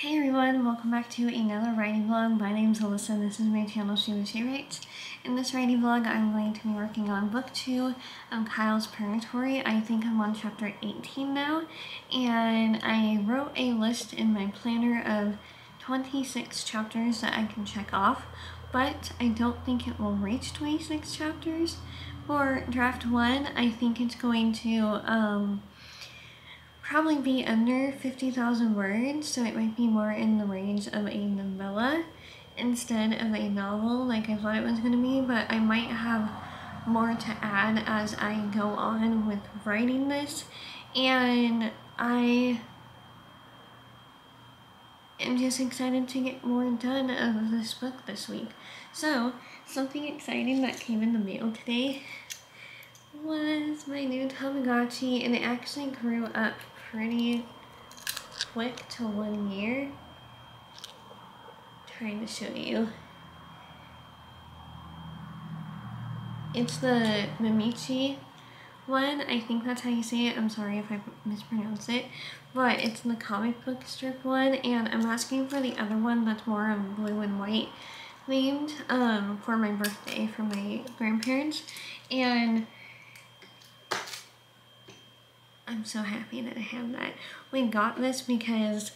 Hey everyone, welcome back to another writing vlog. My name's Alyssa and this is my channel She Writes. In this writing vlog, I'm going to be working on book 2 of Kyle's Purgatory. I think I'm on chapter 18 now, and I wrote a list in my planner of 26 chapters that I can check off, but I don't think it will reach 26 chapters. For draft 1, I think it's going to probably be under 50,000 words, so it might be more in the range of a novella instead of a novel like I thought it was going to be, but I might have more to add as I go on with writing this, and I am just excited to get more done of this book this week. So, something exciting that came in the mail today was my new Tamagotchi, and it actually grew up pretty quick to 1 year. Trying to show you. It's the Mimichi one. I think that's how you say it. I'm sorry if I mispronounce it. But it's the comic book strip one, and I'm asking for the other one that's more of blue and white themed for my birthday from my grandparents. And I'm so happy that I have that. We got this because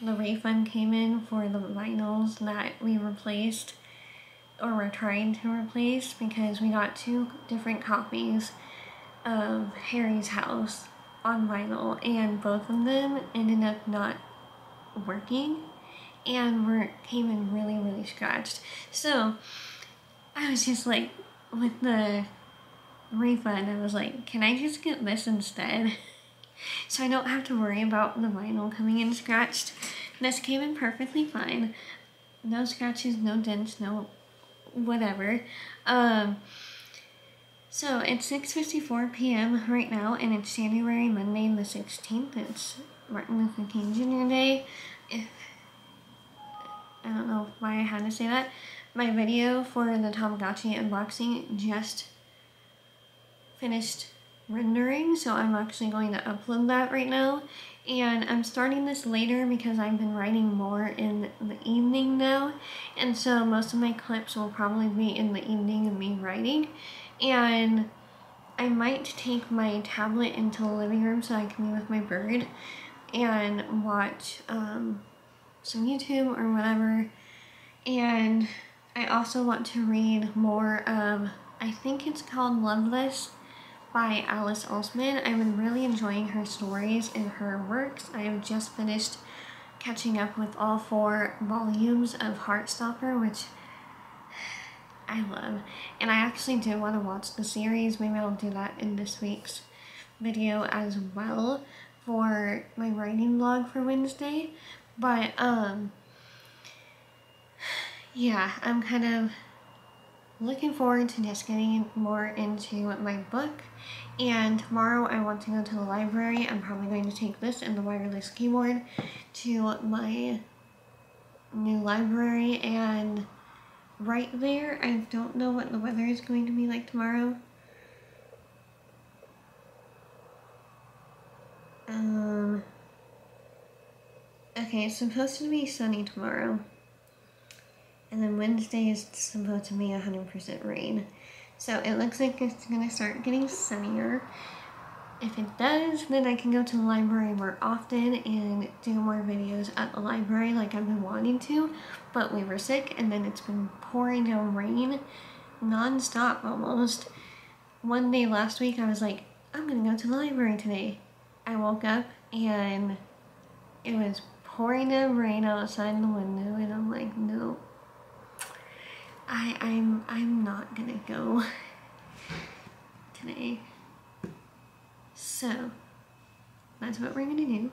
the refund came in for the vinyls that we replaced, or were trying to replace, because we got 2 different copies of Harry's House on vinyl, and both of them ended up not working and came in really scratched. So I was just like, with the refund, I was like, can I just get this instead? So I don't have to worry about the vinyl coming in scratched. This came in perfectly fine. No scratches, no dents, no whatever. So it's 6:54 p.m. right now, and it's January Monday the 16th. It's Martin Luther King Jr. Day. I don't know why I had to say that. My video for the Tamagotchi unboxing just finished rendering, so I'm actually going to upload that right now, and I'm starting this later because I've been writing more in the evening now, and so most of my clips will probably be in the evening of me writing, and I might take my tablet into the living room so I can be with my bird and watch some YouTube or whatever. And I also want to read more of, I think it's called Loveless by Alice Oseman. I've been really enjoying her stories and her works. I have just finished catching up with all 4 volumes of Heartstopper, which I love. And I actually do want to watch the series. Maybe I'll do that in this week's video as well for my writing vlog for Wednesday. But yeah, I'm kind of looking forward to just getting more into my book. And tomorrow I want to go to the library. I'm probably going to take this and the wireless keyboard to my new library and write there. I don't know what the weather is going to be like tomorrow. Okay, it's supposed to be sunny tomorrow. And then Wednesday is supposed to be 100% rain. So it looks like it's gonna start getting sunnier. If it does, then I can go to the library more often and do more videos at the library like I've been wanting to. But we were sick, and then it's been pouring down rain non-stop almost. One day last week I was like, I'm gonna go to the library today. I woke up and it was pouring down rain outside the window, and I'm like, no. I'm not gonna go today. So that's what we're gonna do.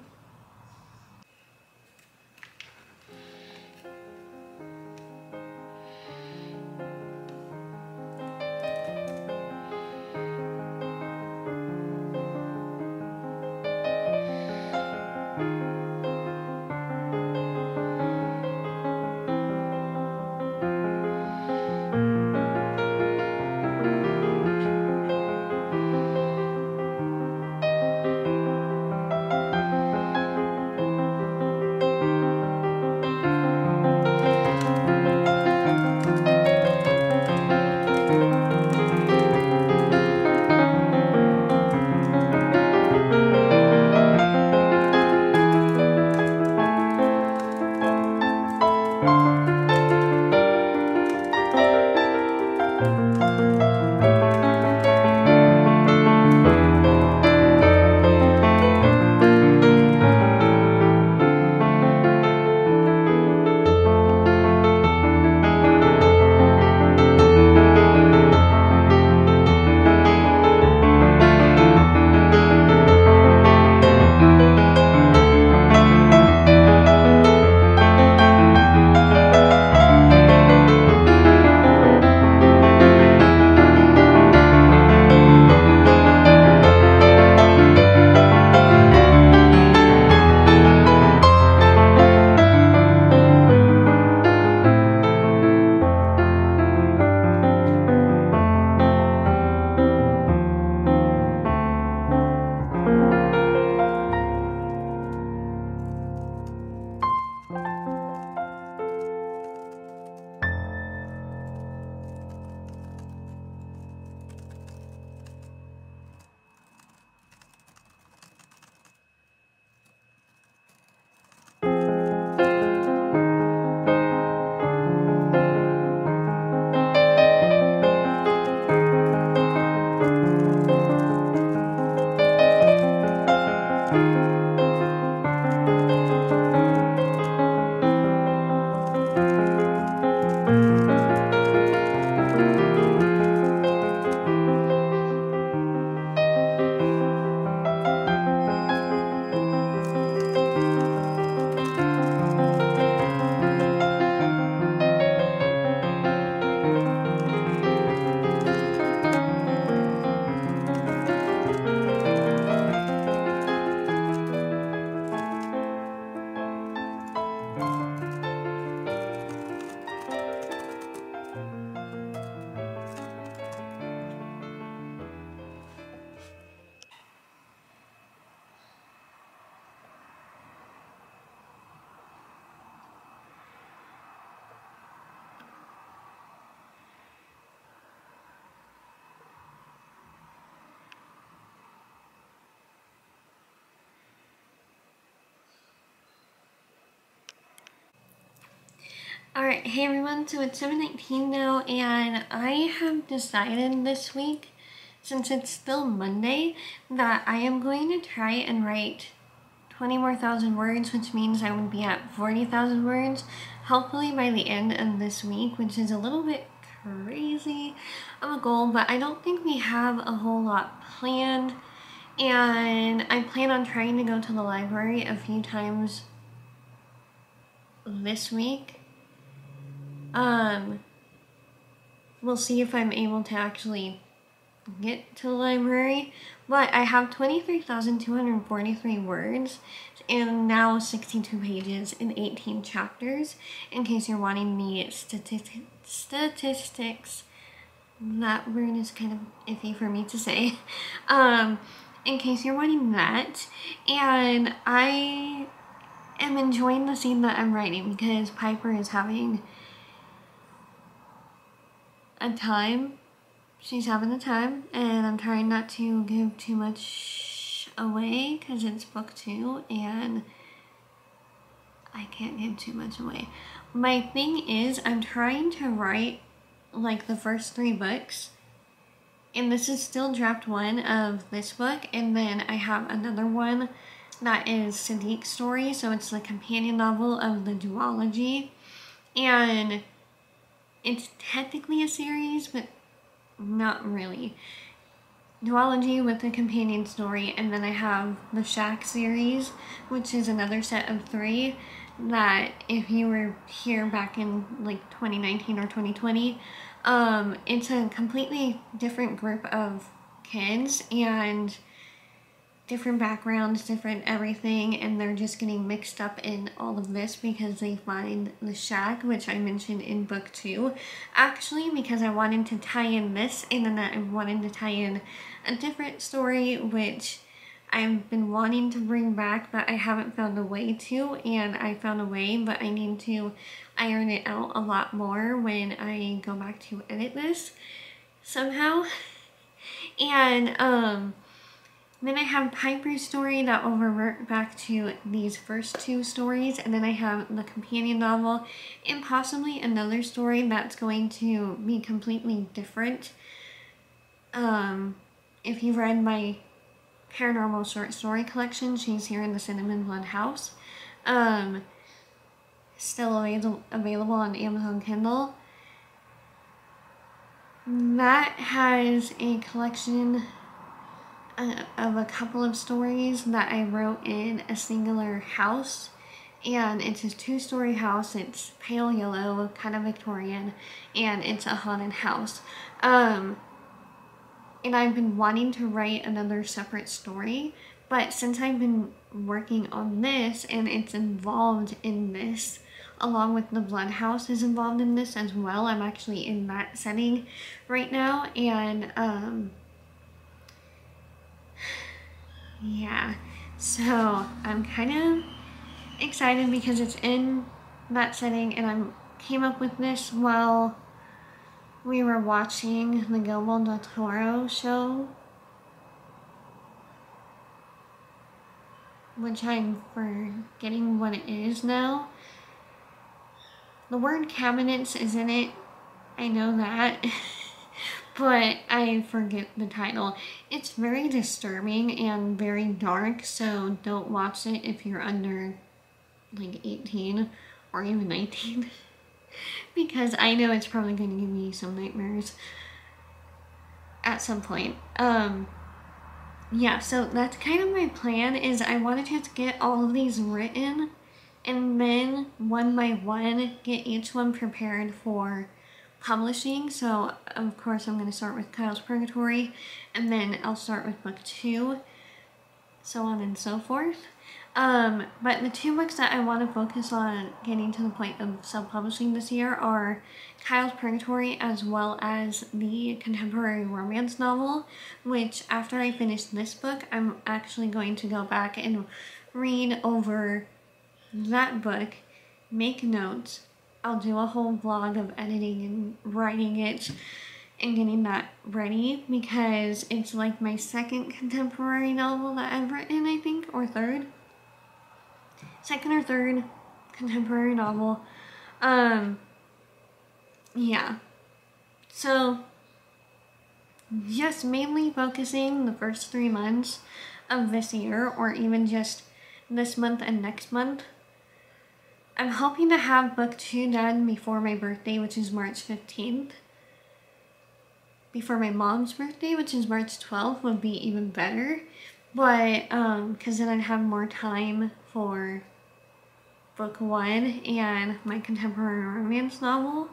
Alright, hey everyone, so it's 7:19 now, and I have decided this week, since it's still Monday, that I am going to try and write 20 more thousand words, which means I would be at 40,000 words, hopefully by the end of this week, which is a little bit crazy of a goal, but I don't think we have a whole lot planned, and I plan on trying to go to the library a few times this week. We'll see if I'm able to actually get to the library, but I have 23,243 words and now 62 pages and 18 chapters, in case you're wanting the statistics. That word is kind of iffy for me to say. In case you're wanting that, and I am enjoying the scene that I'm writing because Piper is having a time. She's having a time, and I'm trying not to give too much away because it's book 2 and I can't give too much away. My thing is, I'm trying to write like the first 3 books, and this is still draft 1 of this book, and then I have another one that is Sadiq's story, so it's the companion novel of the duology, and it's technically a series, but not really. Duology with a companion story, and then I have the Shack series, which is another set of 3 that if you were here back in like 2019 or 2020, it's a completely different group of kids and different backgrounds, different everything, and they're just getting mixed up in all of this because they find the shack, which I mentioned in book 2, actually, because I wanted to tie in this, and then I wanted to tie in a different story, which I've been wanting to bring back, but I haven't found a way to, and I found a way, but I need to iron it out a lot more when I go back to edit this somehow. And then I have Piper's story that will revert back to these first 2 stories, and then I have the companion novel and possibly another story that's going to be completely different. If you've read my paranormal short story collection, She's Here in the Cinnamon Blood House, still available on Amazon Kindle. That has a collection of a couple of stories that I wrote in a singular house, and it's a 2-story house. It's pale yellow, kind of Victorian, and it's a haunted house. And I've been wanting to write another separate story, but since I've been working on this and it's involved in this, along with the Blood House is involved in this as well, I'm actually in that setting right now, and yeah, so I'm kind of excited because it's in that setting, and I came up with this while we were watching the Guillermo del Toro show, which I'm forgetting what it is now. The word cabinets is in it, I know that, but I forget the title. It's very disturbing and very dark, so don't watch it if you're under like 18 or even 19. Because I know it's probably going to give me some nightmares at some point. Yeah, so that's kind of my plan, is I wanted to get all of these written and then one by one get each one prepared for publishing. So of course I'm going to start with Kyle's Purgatory, and then I'll start with book 2, so on and so forth. But the 2 books that I want to focus on getting to the point of self-publishing this year are Kyle's Purgatory as well as the contemporary romance novel, which after I finish this book, I'm actually going to go back and read over that book, make notes. I'll do a whole vlog of editing and writing it and getting that ready, because it's like my 2nd contemporary novel that I've written, I think, or 3rd. 2nd or 3rd contemporary novel. yeah. So just mainly focusing the first 3 months of this year, or even just this month and next month. I'm hoping to have book 2 done before my birthday, which is March 15th. Before my mom's birthday, which is March 12th, would be even better. But, because then I'd have more time for book 1 and my contemporary romance novel.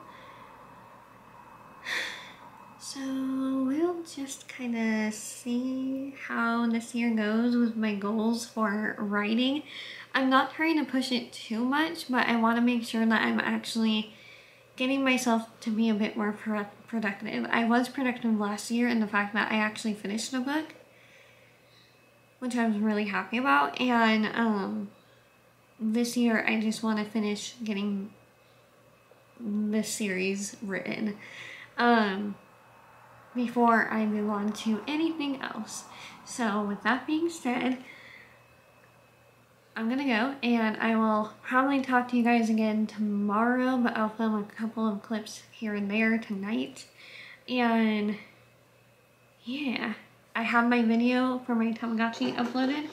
So we'll just kind of see how this year goes with my goals for writing. I'm not trying to push it too much, but I want to make sure that I'm actually getting myself to be a bit more productive. I was productive last year in the fact that I actually finished a book, which I was really happy about, and this year I just want to finish getting this series written before I move on to anything else. So with that being said, I'm gonna go, and I will probably talk to you guys again tomorrow, but I'll film a couple of clips here and there tonight. And yeah, I have my video for my Tamagotchi uploaded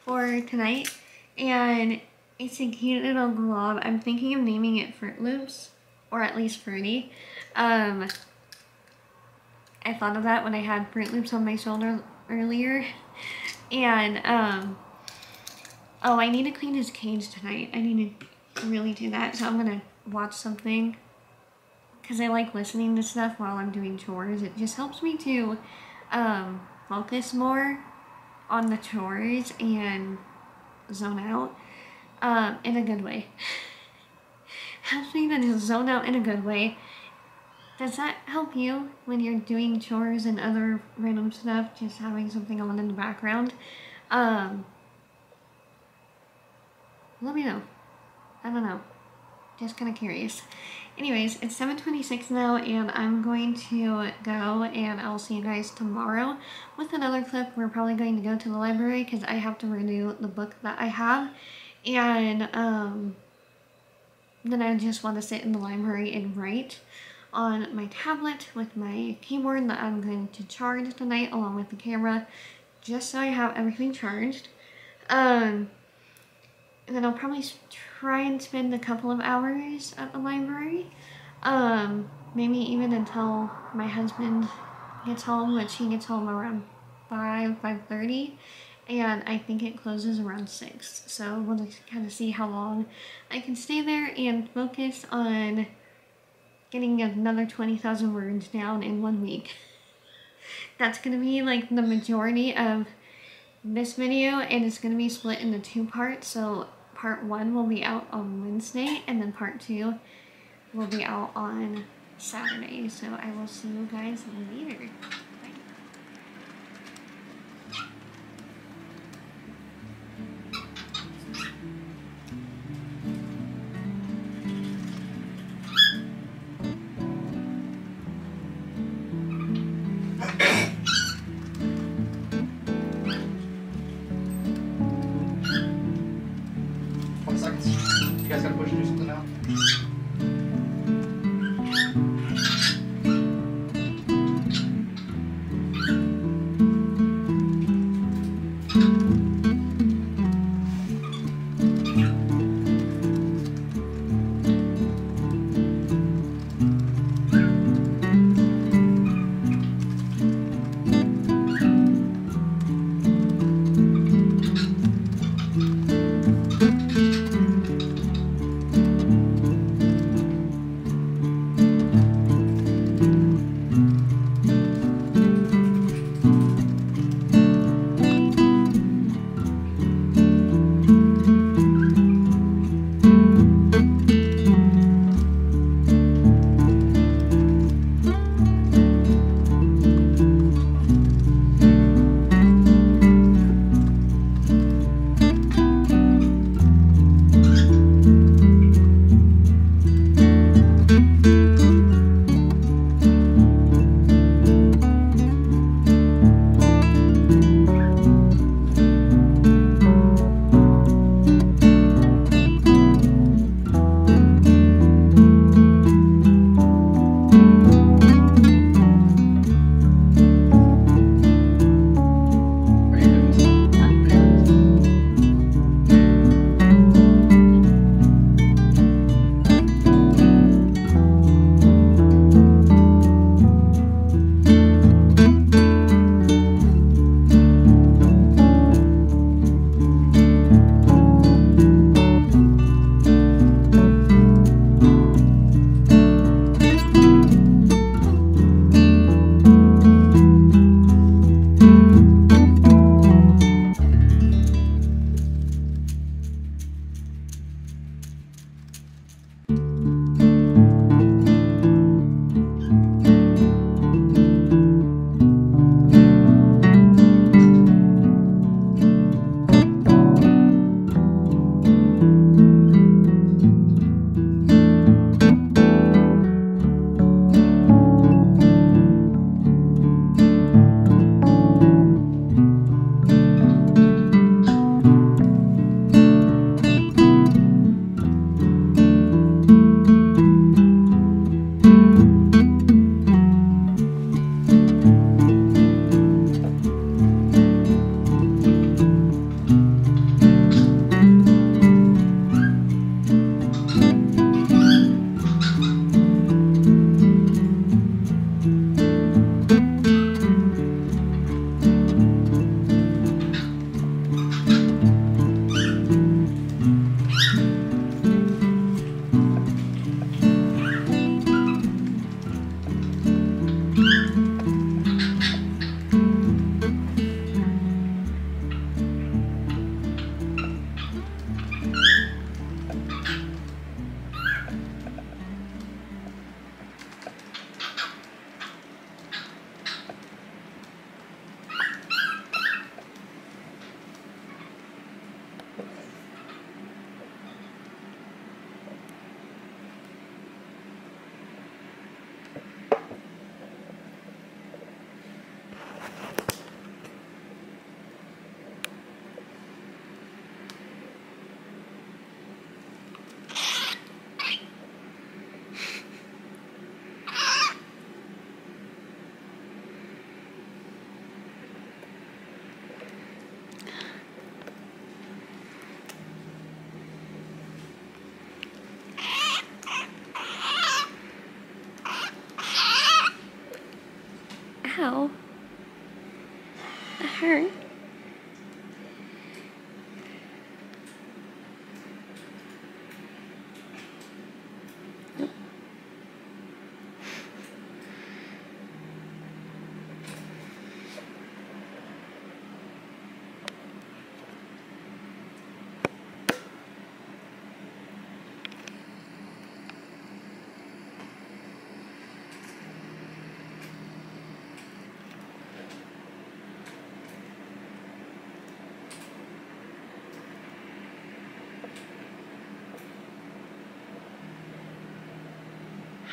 for tonight, and it's a cute little glob. I'm thinking of naming it Fruit Loops, or at least Fruity. I thought of that when I had Fruit Loops on my shoulder earlier. And, oh, I need to clean his cage tonight. I need to really do that. So I'm gonna watch something, because I like listening to stuff while I'm doing chores. It just helps me to focus more on the chores and zone out in a good way. Helps me to zone out in a good way. Does that help you when you're doing chores and other random stuff, just having something on in the background? Let me know. I don't know. Just kind of curious. Anyways, it's 7:26 now, and I'm going to go, and I'll see you guys tomorrow with another clip. We're probably going to go to the library because I have to renew the book that I have, and then I just want to sit in the library and write on my tablet with my keyboard that I'm going to charge tonight along with the camera, just so I have everything charged. And then I'll probably try and spend a couple of hours at the library, maybe even until my husband gets home, which he gets home around 5:30, and I think it closes around 6. So we'll just kind of see how long I can stay there and focus on getting another 20,000 words down in 1 week. That's gonna be like the majority of this video, and it's gonna be split into 2 parts. So part 1 will be out on Wednesday, and then part 2 will be out on Saturday. So I will see you guys later. You guys gotta push and do something now. Ow. It hurt.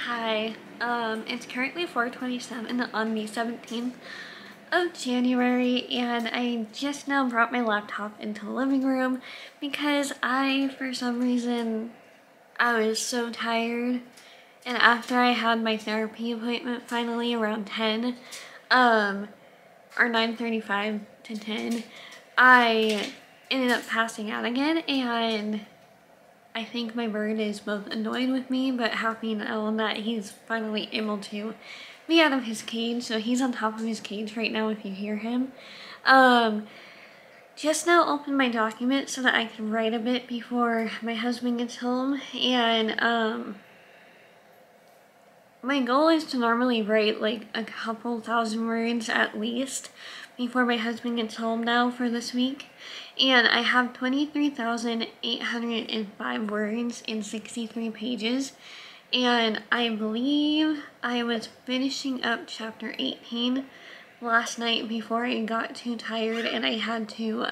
Hi, it's currently 4:27 on the 17th of January, and I just now brought my laptop into the living room because for some reason, I was so tired, and after I had my therapy appointment finally around 10, or 9:35 to 10, I ended up passing out again, and I think my bird is both annoyed with me but happy now that he's finally able to be out of his cage. So he's on top of his cage right now if you hear him. Just now opened my document so that I can write a bit before my husband gets home, and my goal is to normally write like a couple thousand words at least before my husband gets home now for this week. And I have 23,805 words in 63 pages. And I believe I was finishing up chapter 18 last night before I got too tired and I had to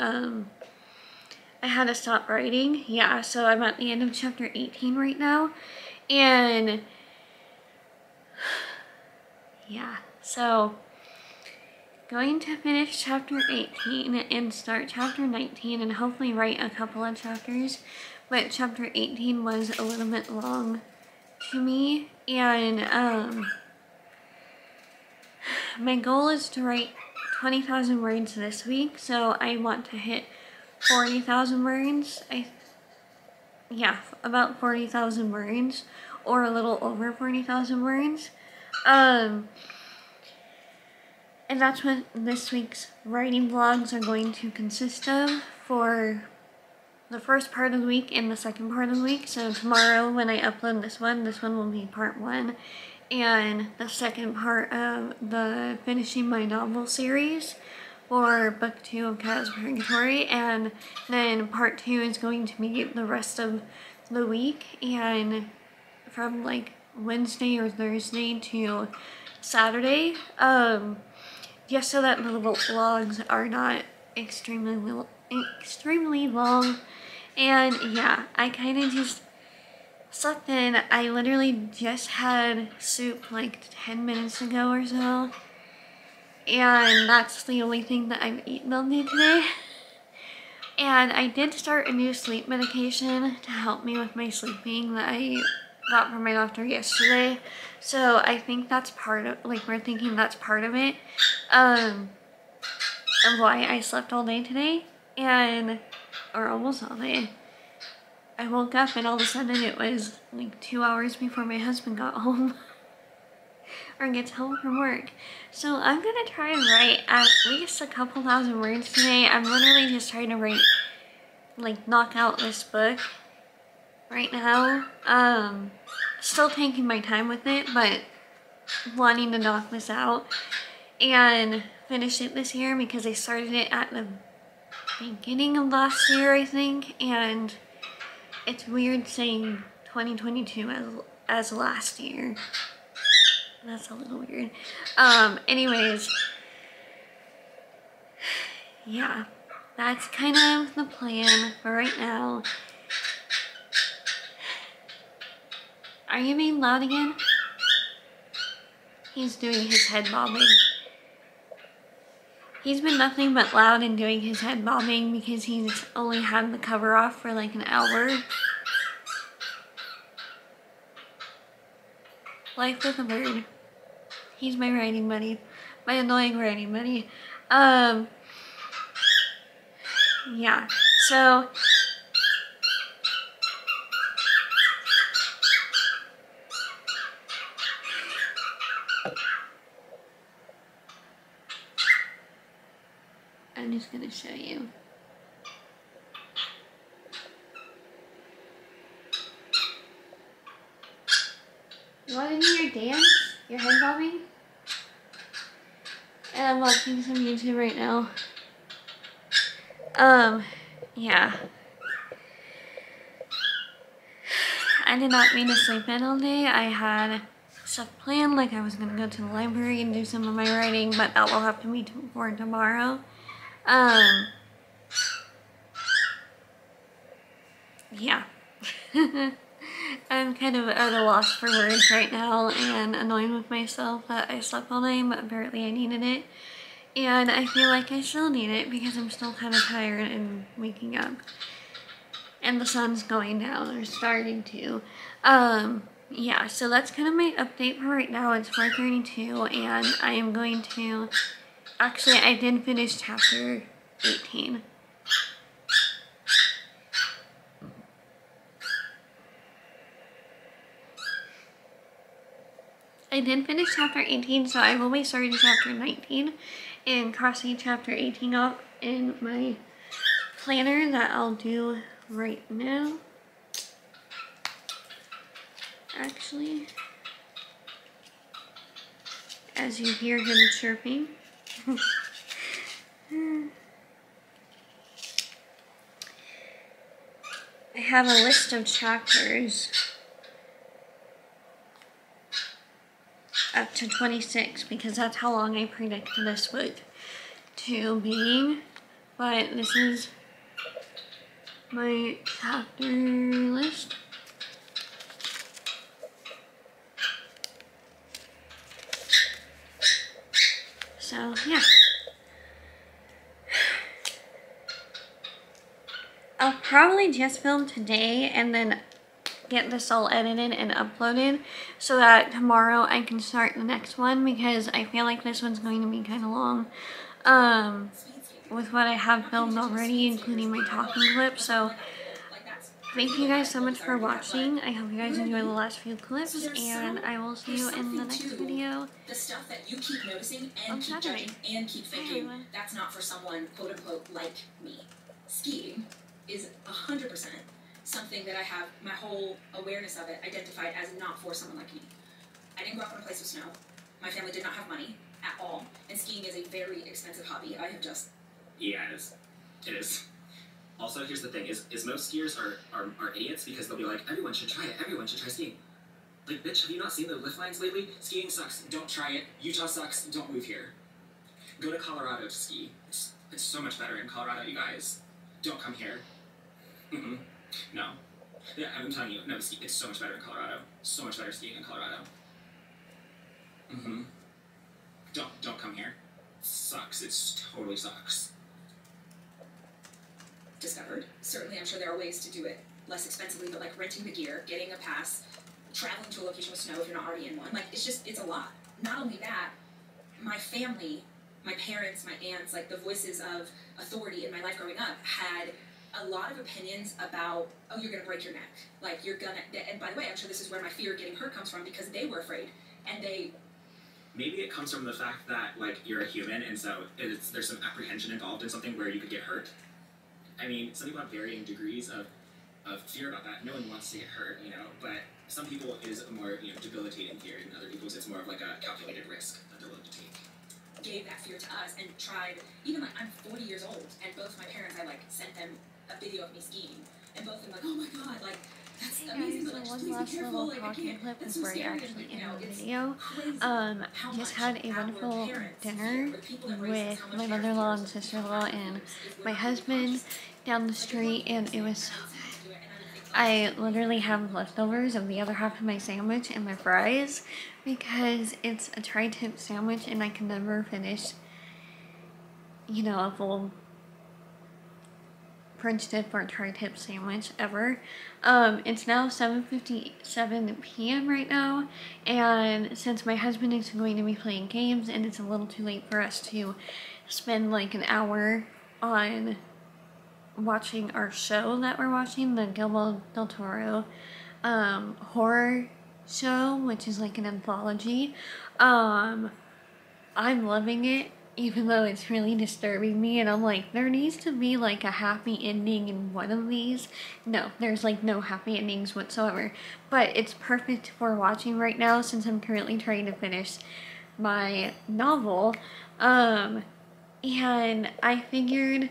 stop writing. Yeah, so I'm at the end of chapter 18 right now. And yeah, so going to finish chapter 18 and start chapter 19 and hopefully write a couple of chapters, but chapter 18 was a little bit long to me, and my goal is to write 20,000 words this week, so I want to hit 40,000 words. About 40,000 words, or a little over 40,000 words. And that's what this week's writing vlogs are going to consist of for the first part of the week and the second part of the week. So tomorrow when I upload this one will be part 1. And the second part of the Finishing My Novel series for book 2 of Cat's Purgatory. And then part 2 is going to be the rest of the week. And from like Wednesday or Thursday to Saturday. Just so that the vlogs are not extremely long. And yeah, I kind of just sucked in. I literally just had soup like 10 minutes ago or so. And that's the only thing that I've eaten all day today. And I did start a new sleep medication to help me with my sleeping that I got from my doctor yesterday. So I think that's part of, we're thinking that's part of it, of why I slept all day today, or almost all day. I woke up and all of a sudden it was like 2 hours before my husband got home, or gets home from work. So I'm gonna try and write at least a couple thousand words today. I'm literally just trying to write, knock out this book right now. Still taking my time with it, but wanting to knock this out and finish it this year because I started it at the beginning of last year, I think, and it's weird saying 2022 as last year. That's a little weird. Anyways, yeah, that's kind of the plan for right now. Are you being loud again? He's doing his head bobbing. He's been nothing but loud and doing his head bobbing because he's only had the cover off for like an hour. Life with a bird. He's my writing buddy. My annoying writing buddy. Yeah, so I'm just gonna show you. You wanna do your dance? Your head bobbing? And I'm watching some YouTube right now. Yeah. I did not mean to sleep in all day. I had stuff planned, like I was gonna go to the library and do some of my writing, but that will have to be for tomorrow. Yeah. I'm kind of at a loss for words right now and annoyed with myself that I slept all night, but apparently I needed it. And I feel like I still need it because I'm still kind of tired and waking up. And the sun's going down, or starting to. Yeah, so that's kind of my update for right now. It's 4:32 and I am going to... Actually, I did finish chapter 18. I did finish chapter 18, so I will be starting chapter 19 and crossing chapter 18 off in my planner that I'll do right now. Actually, as you hear him chirping. I have a list of chapters up to 26 because that's how long I predict this book to be. But this is my chapter list. So, yeah. I'll probably just film today and then get this all edited and uploaded so that tomorrow I can start the next one because I feel like this one's going to be kind of long with what I have filmed already, including my talking clips. So thank you guys so much for watching. I hope you guys enjoy the last few clips, and I will see you in the next video. The stuff that you keep noticing and keep judging and keep thinking, that's not for someone quote unquote like me. Skiing is 100% something that I have my whole awareness of it identified as not for someone like me. I didn't grow up in a place with snow. My family did not have money at all, and skiing is a very expensive hobby. I have just... Yeah, it is. It is. Also, here's the thing, is most skiers are idiots because they'll be like, everyone should try it, everyone should try skiing. Like, bitch, have you not seen the lift lines lately? Skiing sucks, don't try it. Utah sucks, don't move here. Go to Colorado to ski. It's so much better in Colorado, you guys. Don't come here. No. Yeah, I'm telling you, no, it's so much better in Colorado. So much better skiing in Colorado. Don't come here. It sucks, it totally sucks. Discovered. Certainly, I'm sure there are ways to do it less expensively, but like renting the gear, getting a pass, traveling to a location with snow if you're not already in one. Like, it's a lot. Not only that, my family, my parents, my aunts, like the voices of authority in my life growing up had a lot of opinions about, oh, you're going to break your neck. Like, you're going to... And by the way, I'm sure this is where my fear of getting hurt comes from because they were afraid. And they... Maybe it comes from the fact that, like, you're a human, and so there's some apprehension involved in something where you could get hurt. I mean, some people have varying degrees of fear about that. No one wants to get hurt, you know, but some people it is a more, debilitating fear, and other people's it's more of like a calculated risk that they're willing to take. Gave that fear to us and tried, even like I'm 40 years old, and both my parents, I like sent them a video of me skiing, and both of them like, oh my god, like, that's amazing, but like, just please be careful, like, I can't, that's so scary, and like, Video. Just had a wonderful dinner with my mother-in-law and sister-in-law and my husband down the street, and it was so good. I literally have leftovers of the other half of my sandwich and my fries because it's a tri-tip sandwich and I can never finish, a full French dip or tri-tip sandwich ever. It's now 7:57 p.m. right now, and since my husband is going to be playing games and it's a little too late for us to spend like an hour on watching our show that we're watching, the Guillermo del Toro horror show, which is like an anthology. I'm loving it, even though it's really disturbing me, and I'm like, there needs to be like a happy ending in one of these. No, there's like no happy endings whatsoever, but it's perfect for watching right now since I'm currently trying to finish my novel. And I figured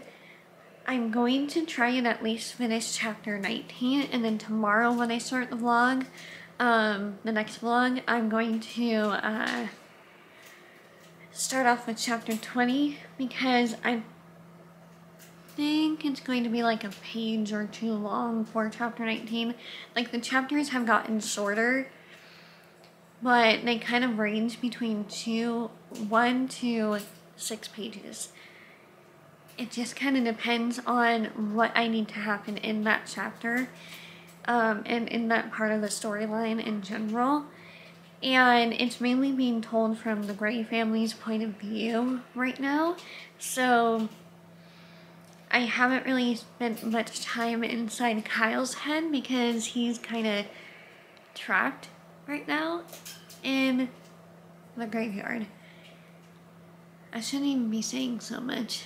I'm going to try and at least finish chapter 19, and then tomorrow when I start the vlog, the next vlog, I'm going to start off with chapter 20, because I think it's going to be like a page or two long for chapter 19. Like, the chapters have gotten shorter, but they kind of range between 1 to 6 pages. It just kind of depends on what I need to happen in that chapter, and in that part of the storyline in general. And it's mainly being told from the Gray family's point of view right now, so I haven't really spent much time inside Kyle's head because he's kind of trapped right now in the graveyard. I shouldn't even be saying so much.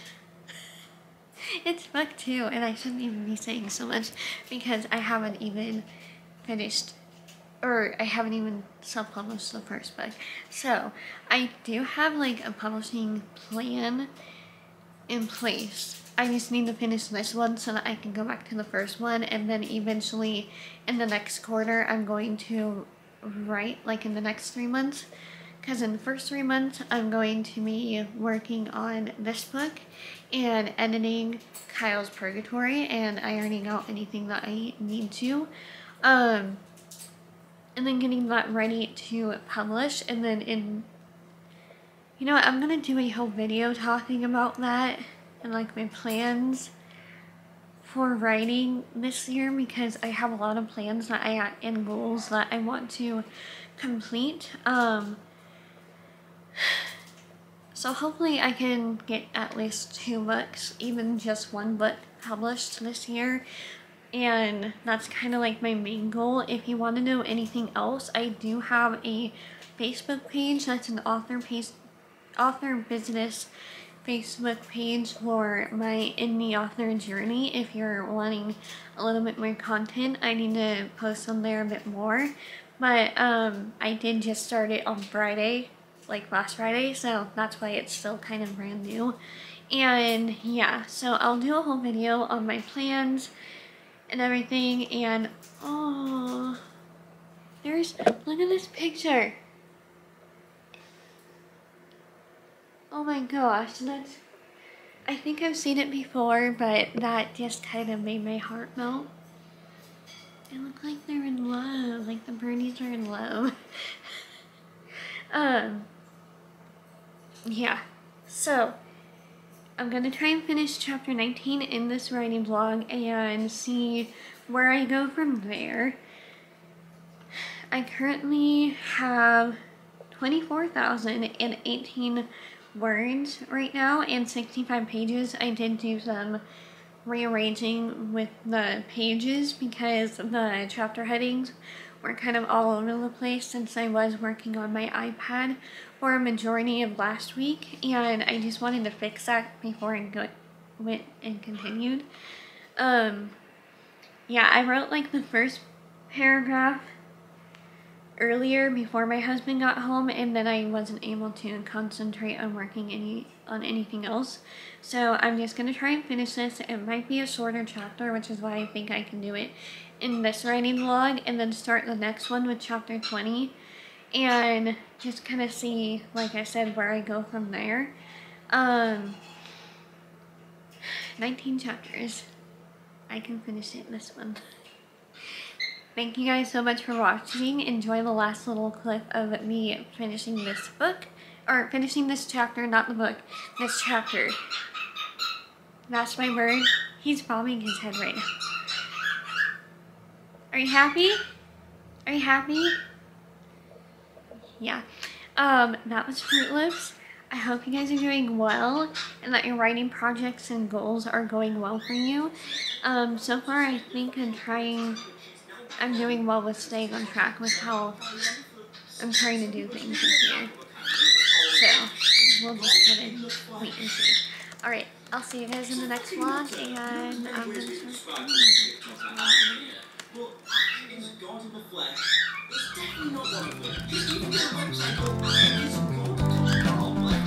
It's book 2 and I shouldn't even be saying so much because I haven't even finished, or I haven't even self-published the first book. So I do have like a publishing plan in place. I just need to finish this one so that I can go back to the first one, and then eventually in the next quarter I'm going to write, like in the next 3 months, because in the first 3 months I'm going to be working on this book and editing Kyle's Purgatory and ironing out anything that I need to, and then getting that ready to publish. And then you know what, I'm gonna do a whole video talking about that and like my plans for writing this year, because I have a lot of plans that and goals that I want to complete. So hopefully I can get at least 2 books, even just 1 book published this year. And that's kind of like my main goal. If you want to know anything else, I do have a Facebook page that's an author business Facebook page for my indie author journey. If you're wanting a little bit more content, I need to post on there a bit more. But I did just start it on Friday, like last Friday, so that's why it's still kind of brand new. And yeah, so I'll do a whole video on my plans and everything. And oh, look at this picture. Oh my gosh, I think I've seen it before, but that just kind of made my heart melt. They look like they're in love, like the birdies are in love. Yeah, so I'm gonna try and finish chapter 19 in this writing vlog and see where I go from there. I currently have 24,018 words right now and 65 pages. I did do some rearranging with the pages because the chapter headings were kind of all over the place since I was working on my iPad for a majority of last week, and I just wanted to fix that before I went and continued. Yeah, I wrote like the first paragraph earlier before my husband got home, and then I wasn't able to concentrate on working on anything else. So I'm just gonna try and finish this. It might be a shorter chapter, which is why I think I can do it in this writing vlog, and then start the next one with chapter 20 and just kind of see, like I said, where I go from there. 19 chapters. I can finish it this one. Thank you guys so much for watching. Enjoy the last little clip of me finishing this book, or finishing this chapter, not the book, this chapter. That's my bird. He's bobbing his head right now. Are you happy? Are you happy? Yeah. That was Fruit Loops. I hope you guys are doing well and that your writing projects and goals are going well for you. So far I think I'm doing well with staying on track with how I'm trying to do things this year. So we'll just kind of wait and see. Alright, I'll see you guys in the next vlog, and I'm going to start. Well, I is God in the flesh. It's definitely not one of them. Just even their website called I is God. Like,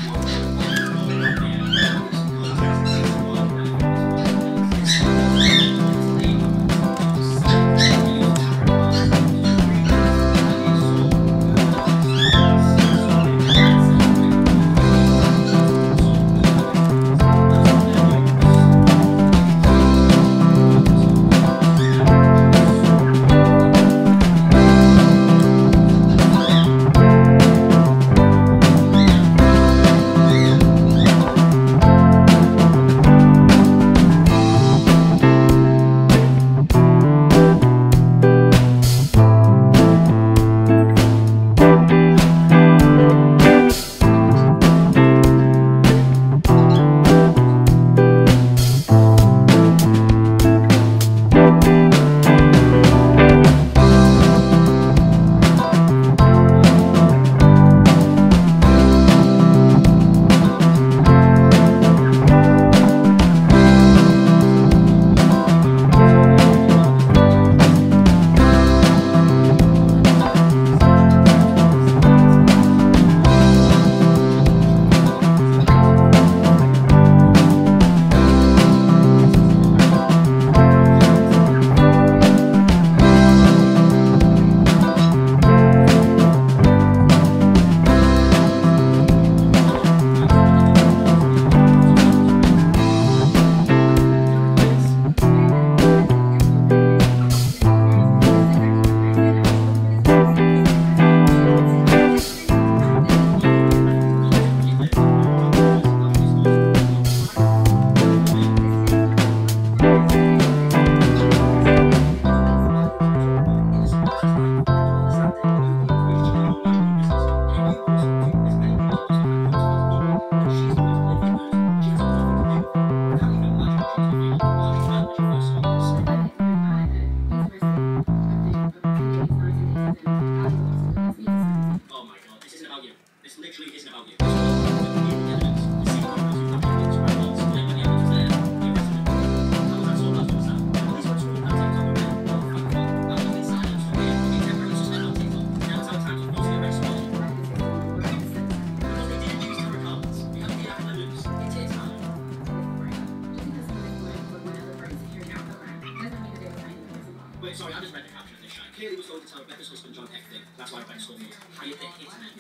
Wait, sorry, I just read the caption of this show. Clearly was going to tell Becca's husband John F. That's why Ben Schofield hired the hitman.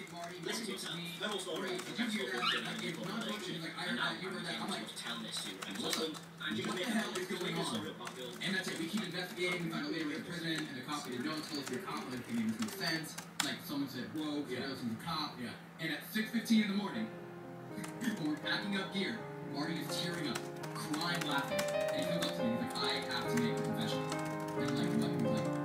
Listen to yourself. Her whole story is that Jack Schofield didn't have a good relationship. And now you're going to tell this to a Muslim. And you just made a story of Bob Dylan. And that's it. We keep investigating. We find a lady in prison, and the cop didn't know until it's your cop, like, it makes no sense. Like, someone said, whoa, yeah, that was a cop. Yeah. And at 6:15 in the morning, when we're packing up gear, Marty is tearing up, crying, laughing. And he comes up to me, he's like, I have to make a confession. And I'm like, what? He's like,